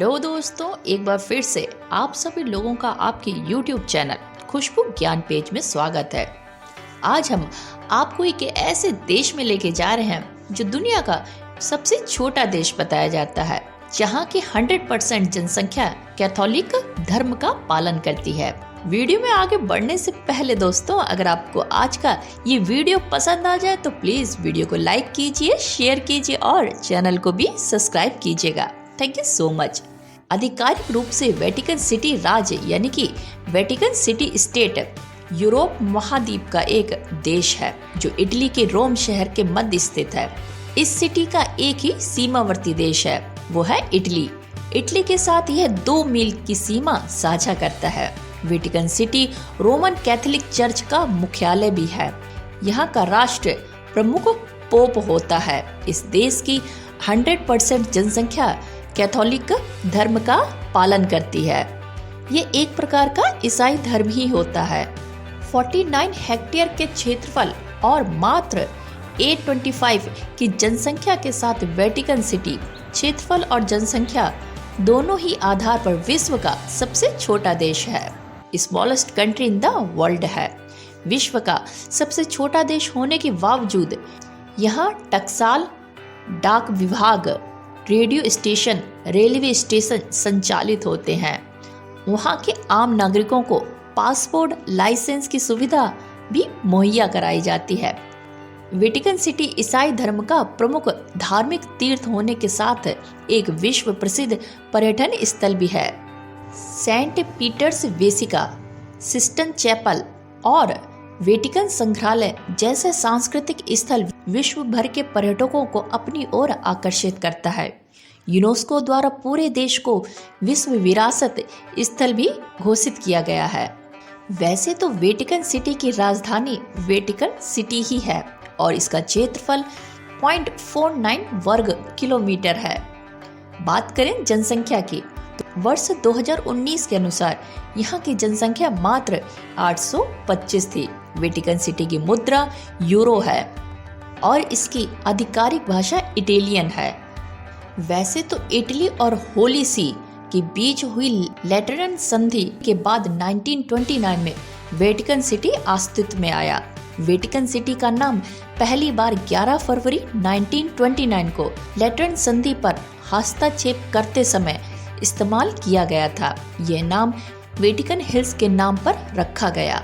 Hello दोस्तों, एक बार फिर से आप सभी लोगों का आपके YouTube चैनल खुशबू ज्ञान पेज में स्वागत है। आज हम आपको एक ऐसे देश में लेके जा रहे हैं जो दुनिया का सबसे छोटा देश बताया जाता है, जहां की 100% जनसंख्या कैथोलिक धर्म का पालन करती है। वीडियो में आगे बढ़ने से पहले दोस्तों, अगर आपको आज का ये वीडियो पसंद आ जाए तो प्लीज वीडियो को लाइक कीजिए, शेयर कीजिए और चैनल को भी सब्सक्राइब कीजिएगा। Thank you so much. आधिकारिक रूप से वेटिकन सिटी राज्य यानी कि वेटिकन सिटी स्टेट यूरोप महाद्वीप का एक देश है जो इटली के रोम शहर के मध्य स्थित है। इस सिटी का एक ही सीमावर्ती देश है, वो है इटली। इटली के साथ यह 2 मील की सीमा साझा करता है। Vatican city Roman Catholic church का मुख्यालय भी है। यहाँ का राष्ट्र प्रमुख पोप होता है। इस देश की 100% जनसंख्या कैथोलिक धर्म का पालन करती है। ये एक प्रकार का ईसाई धर्म ही होता है। 49 हेक्टेयर के क्षेत्रफल और मात्र 825 की जनसंख्या के साथ वेटिकन सिटी क्षेत्रफल और जनसंख्या दोनों ही आधार पर विश्व का सबसे छोटा देश है। Smallest country in the world है। विश्व का सबसे छोटा देश होने के बावजूद यहाँ टकसाल, डाक विभाग, रेडियो स्टेशन, रेलवे स्टेशन संचालित होते हैं। वहाँ के आम नागरिकों को पासपोर्ट लाइसेंस की सुविधा भी मुहैया कराई जाती है। वेटिकन सिटी ईसाई धर्म का प्रमुख धार्मिक तीर्थ होने के साथ एक विश्व प्रसिद्ध पर्यटन स्थल भी है। सेंट पीटर्स बेसिका, सिस्टन चैपल और वेटिकन संग्रहालय जैसे सांस्कृतिक स्थल विश्व भर के पर्यटकों को अपनी ओर आकर्षित करता है। यूनेस्को द्वारा पूरे देश को विश्व विरासत स्थल भी घोषित किया गया है। वैसे तो वेटिकन सिटी की राजधानी वेटिकन सिटी ही है और इसका क्षेत्रफल 0.49 वर्ग किलोमीटर है। बात करें जनसंख्या की तो वर्ष 2019 के अनुसार यहाँ की जनसंख्या मात्र 825 थी। वेटिकन सिटी की मुद्रा यूरो है और इसकी आधिकारिक भाषा इटालियन है। वैसे तो इटली और होली सी के बीच हुई लेटरन संधि के बाद 1929 में वेटिकन सिटी अस्तित्व में आया। वेटिकन सिटी का नाम पहली बार 11 फरवरी 1929 को लेटरन संधि पर हस्तक्षेप करते समय इस्तेमाल किया गया था। यह नाम वेटिकन हिल्स के नाम पर रखा गया।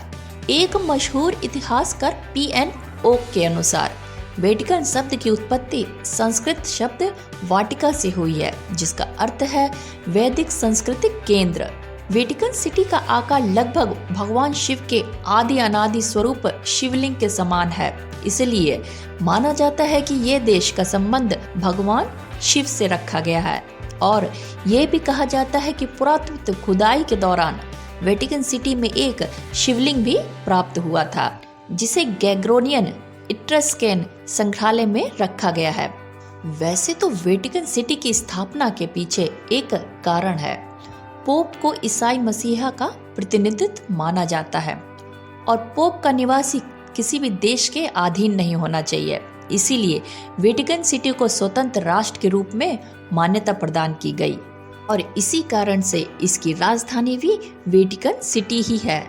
एक मशहूर इतिहासकार PN ओक के अनुसार वेटिकन शब्द की उत्पत्ति संस्कृत शब्द वाटिका से हुई है, जिसका अर्थ है वैदिक सांस्कृतिक केंद्र। वेटिकन सिटी का आकार लगभग भगवान शिव के आदि अनादि स्वरूप शिवलिंग के समान है। इसलिए माना जाता है कि यह देश का संबंध भगवान शिव से रखा गया है और यह भी कहा जाता है कि पुरातत्व खुदाई के दौरान वेटिकन सिटी में एक शिवलिंग भी प्राप्त हुआ था, जिसे गैग्रोनियन इट्रस्केन संग्रहालय में रखा गया है। वैसे तो वेटिकन सिटी की स्थापना के पीछे एक कारण है। पोप को ईसाई मसीहा का प्रतिनिधित्व माना जाता है और पोप का निवासी किसी भी देश के अधीन नहीं होना चाहिए। इसीलिए वेटिकन सिटी को स्वतंत्र राष्ट्र के रूप में मान्यता प्रदान की गई और इसी कारण से इसकी राजधानी भी वेटिकन सिटी ही है।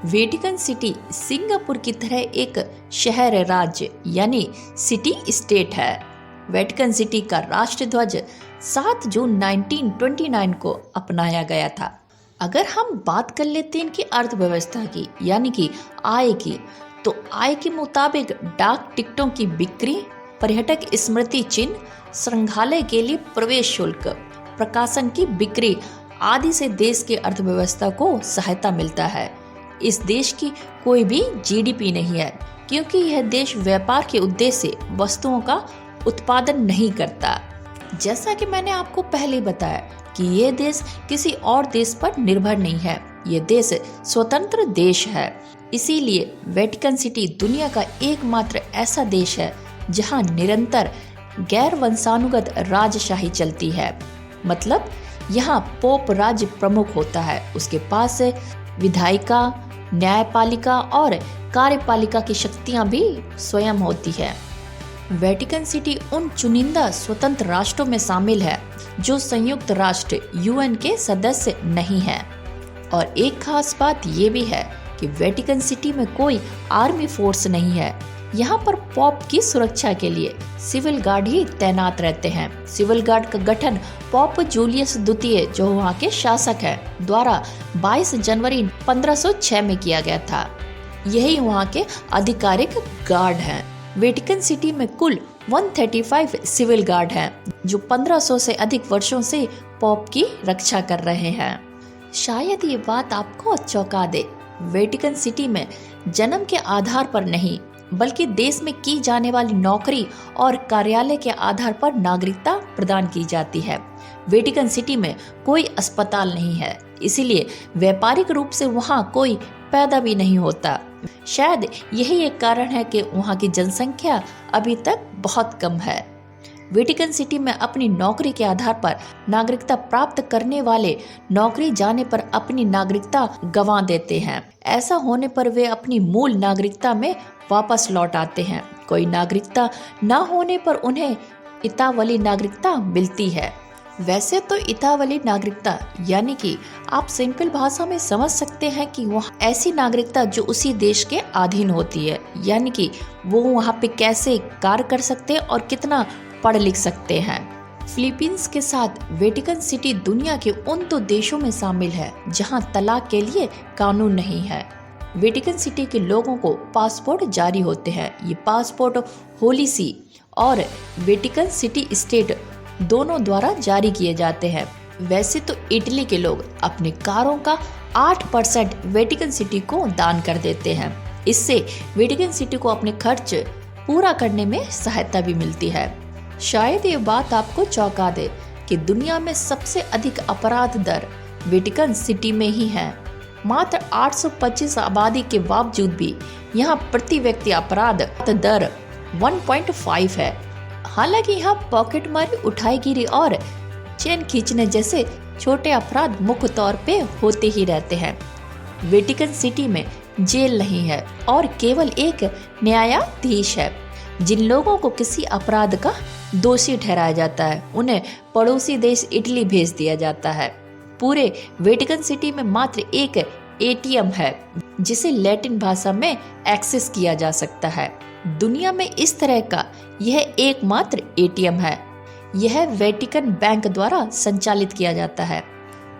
वेटिकन सिटी सिंगापुर की तरह एक शहर राज्य यानी सिटी स्टेट है। वेटिकन सिटी का राष्ट्र ध्वज 7 जून 1929 को अपनाया गया था। अगर हम बात कर लेते हैं इनकी अर्थव्यवस्था की यानी कि आय की, तो आय के मुताबिक डाक टिकटों की बिक्री, पर्यटक स्मृति चिन्ह, संग्रहालय के लिए प्रवेश शुल्क, प्रकाशन की बिक्री आदि से देश की अर्थव्यवस्था को सहायता मिलता है। इस देश की कोई भी GDP नहीं है क्योंकि यह देश व्यापार के उद्देश्य से वस्तुओं का उत्पादन नहीं करता। जैसा कि मैंने आपको पहले बताया कि यह देश किसी और देश पर निर्भर नहीं है, यह देश स्वतंत्र देश है। इसीलिए वेटिकन सिटी दुनिया का एकमात्र ऐसा देश है जहां निरंतर गैर वंशानुगत राजशाही चलती है। मतलब यहाँ पोप राज्य प्रमुख होता है, उसके पास विधायिका, न्यायपालिका और कार्यपालिका की शक्तियां भी स्वयं होती है। वेटिकन सिटी उन चुनिंदा स्वतंत्र राष्ट्रों में शामिल है जो संयुक्त राष्ट्र यूएन के सदस्य नहीं है। और एक खास बात ये भी है कि वेटिकन सिटी में कोई आर्मी फोर्स नहीं है। यहाँ पर पॉप की सुरक्षा के लिए सिविल गार्ड ही तैनात रहते हैं। सिविल गार्ड का गठन पॉप जूलियस द्वितीय, जो वहाँ के शासक हैं, द्वारा 22 जनवरी 1506 में किया गया था। यही वहाँ के आधिकारिक गार्ड हैं। वेटिकन सिटी में कुल 135 सिविल गार्ड हैं, जो 1500 से अधिक वर्षों से पॉप की रक्षा कर रहे हैं। शायद ये बात आपको चौंका दे, वेटिकन सिटी में जन्म के आधार पर नहीं, बल्कि देश में की जाने वाली नौकरी और कार्यालय के आधार पर नागरिकता प्रदान की जाती है। वेटिकन सिटी में कोई अस्पताल नहीं है, इसीलिए व्यापारिक रूप से वहाँ कोई पैदा भी नहीं होता। शायद यही एक कारण है कि वहाँ की जनसंख्या अभी तक बहुत कम है। वेटिकन सिटी में अपनी नौकरी के आधार पर नागरिकता प्राप्त करने वाले नौकरी जाने पर अपनी नागरिकता गंवा देते हैं। ऐसा होने पर वे अपनी मूल नागरिकता में वापस लौट आते हैं। कोई नागरिकता न होने पर उन्हें इतावली नागरिकता मिलती है। वैसे तो इतावली नागरिकता यानी कि आप सिंपल भाषा में समझ सकते हैं कि वह ऐसी नागरिकता जो उसी देश के अधीन होती है, यानी कि वो वहाँ पे कैसे कार्य कर सकते हैं और कितना पढ़ लिख सकते हैं। फिलीपींस के साथ वेटिकन सिटी दुनिया के उन 2 देशों में शामिल है जहां तलाक के लिए कानून नहीं है। वेटिकन सिटी के लोगों को पासपोर्ट जारी होते हैं। ये पासपोर्ट होली सी और वेटिकन सिटी स्टेट दोनों द्वारा जारी किए जाते हैं। वैसे तो इटली के लोग अपनी कारों का 8% वेटिकन सिटी को दान कर देते हैं। इससे वेटिकन सिटी को अपने खर्च पूरा करने में सहायता भी मिलती है। शायद ये बात आपको चौंका दे कि दुनिया में सबसे अधिक अपराध दर वेटिकन सिटी में ही है। मात्र 825 आबादी के बावजूद भी यहाँ प्रति व्यक्ति अपराध दर 1.5 है। हालांकि यहाँ पॉकेटमारी, उठाईगिरी और चेन खींचने जैसे छोटे अपराध मुख्य तौर पे होते ही रहते हैं। वेटिकन सिटी में जेल नहीं है और केवल एक न्यायाधीश है। जिन लोगों को किसी अपराध का दोषी ठहराया जाता है उन्हें पड़ोसी देश इटली भेज दिया जाता है। पूरे वेटिकन सिटी में मात्र एक एटीएम है जिसे लैटिन भाषा में एक्सेस किया जा सकता है। दुनिया में इस तरह का यह एकमात्र एटीएम है। यह वेटिकन बैंक द्वारा संचालित किया जाता है।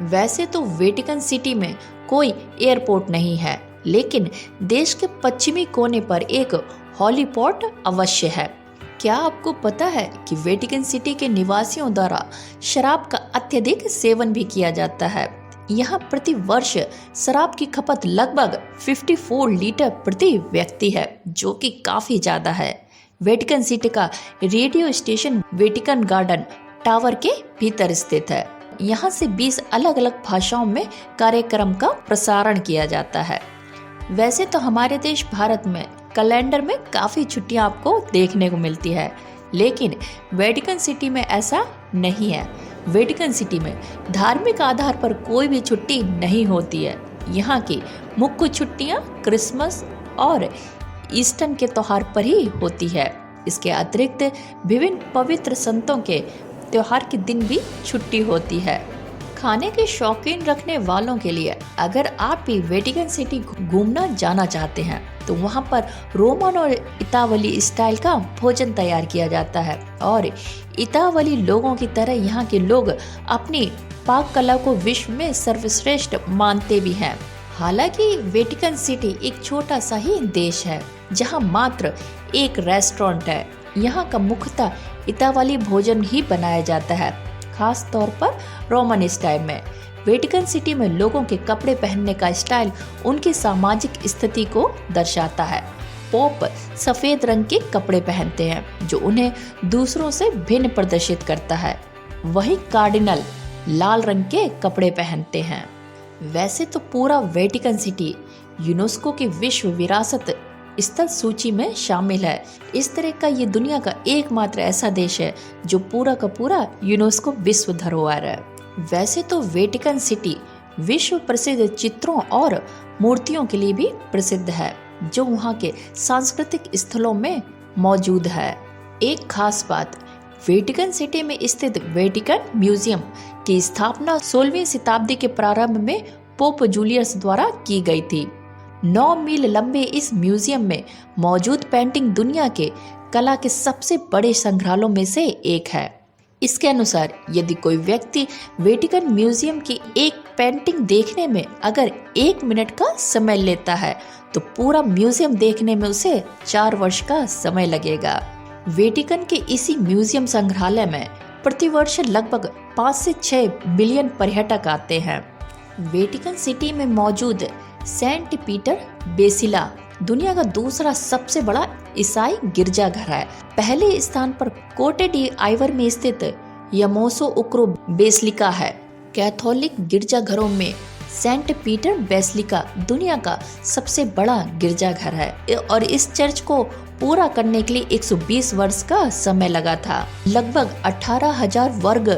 वैसे तो वेटिकन सिटी में कोई एयरपोर्ट नहीं है, लेकिन देश के पश्चिमी कोने पर एक हॉलीपोर्ट अवश्य है। क्या आपको पता है कि वेटिकन सिटी के निवासियों द्वारा शराब का अत्यधिक सेवन भी किया जाता है। यहाँ प्रति वर्ष शराब की खपत लगभग 54 लीटर प्रति व्यक्ति है, जो कि काफी ज्यादा है। वेटिकन सिटी का radio station Vatican garden tower के भीतर स्थित है। यहाँ से 20 अलग अलग भाषाओं में कार्यक्रम का प्रसारण किया जाता है। वैसे तो हमारे देश भारत में कैलेंडर में काफी छुट्टियां आपको देखने को मिलती है, लेकिन वेटिकन सिटी में ऐसा नहीं है। वेटिकन सिटी में धार्मिक आधार पर कोई भी छुट्टी नहीं होती है। यहाँ की मुख्य छुट्टियां क्रिसमस और ईस्टर के त्योहार पर ही होती है। इसके अतिरिक्त विभिन्न पवित्र संतों के त्योहार के दिन भी छुट्टी होती है। खाने के शौकीन रखने वालों के लिए अगर आप भी वेटिकन सिटी घूमना जाना चाहते हैं तो वहाँ पर रोमन और इतावली स्टाइल का भोजन तैयार किया जाता है और इतावली लोगों की तरह यहाँ के लोग अपनी पाक कला को विश्व में सर्वश्रेष्ठ मानते भी हैं। हालांकि वेटिकन सिटी एक छोटा सा ही देश है जहाँ मात्र एक रेस्टोरेंट है। यहाँ का मुख्यतः इतावली भोजन ही बनाया जाता है, खास तौर पर रोमन स्टाइल में। वेटिकन सिटी में लोगों के कपड़े पहनने का स्टाइल उनकी सामाजिक स्थिति को दर्शाता है। पोप सफेद रंग के कपड़े पहनते हैं जो उन्हें दूसरों से भिन्न प्रदर्शित करता है। वहीं कार्डिनल लाल रंग के कपड़े पहनते हैं। वैसे तो पूरा वेटिकन सिटी यूनेस्को की विश्व विरासत स्थल सूची में शामिल है। इस तरह का ये दुनिया का एकमात्र ऐसा देश है जो पूरा का पूरा यूनेस्को विश्व धरोहर है। वैसे तो वेटिकन सिटी विश्व प्रसिद्ध चित्रों और मूर्तियों के लिए भी प्रसिद्ध है जो वहाँ के सांस्कृतिक स्थलों में मौजूद है। एक खास बात, वेटिकन सिटी में स्थित वेटिकन म्यूजियम की स्थापना 16वीं शताब्दी के प्रारंभ में पोप जूलियस द्वारा की गई थी। 9 मील लंबे इस म्यूजियम में मौजूद पेंटिंग दुनिया के कला के सबसे बड़े संग्रहालयों में से एक है। इसके अनुसार यदि कोई व्यक्ति वेटिकन म्यूजियम की एक पेंटिंग देखने में अगर 1 मिनट का समय लेता है तो पूरा म्यूजियम देखने में उसे 4 वर्ष का समय लगेगा। वेटिकन के इसी म्यूजियम संग्रहालय में प्रतिवर्ष लगभग 5 से 6 बिलियन पर्यटक आते हैं। वेटिकन सिटी में मौजूद सेंट पीटर बेसिला दुनिया का दूसरा सबसे बड़ा ईसाई गिरजाघर है। पहले स्थान पर कोटे डी आइवर में स्थित यमोसो उक्रो बेसिलिका है। कैथोलिक गिरजाघरों में सेंट पीटर बेसिलिका दुनिया का सबसे बड़ा गिरजाघर है और इस चर्च को पूरा करने के लिए 120 वर्ष का समय लगा था। लगभग 18,000 वर्ग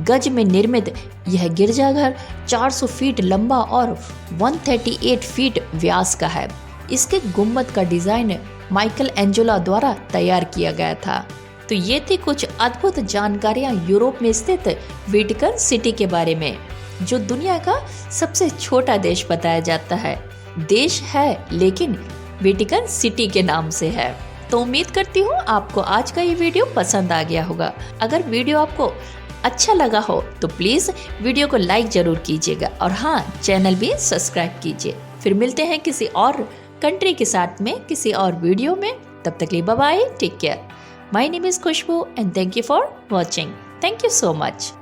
गज में निर्मित यह गिरजाघर 400 फीट लंबा और 138 फीट व्यास का है। इसके गुम्बद का डिजाइन माइकल एंजेलो द्वारा तैयार किया गया था। तो ये थी कुछ अद्भुत जानकारियां यूरोप में स्थित वेटिकन सिटी के बारे में, जो दुनिया का सबसे छोटा देश बताया जाता है। देश है लेकिन वेटिकन सिटी के नाम से है। तो उम्मीद करती हूँ आपको आज का ये वीडियो पसंद आ गया होगा। अगर वीडियो आपको अच्छा लगा हो तो प्लीज वीडियो को लाइक जरूर कीजिएगा और हाँ, चैनल भी सब्सक्राइब कीजिए। फिर मिलते हैं किसी और कंट्री के साथ में किसी और वीडियो में। तब तक के लिए bye bye, take care. My name is Khushbu and thank you for watching. Thank you so much.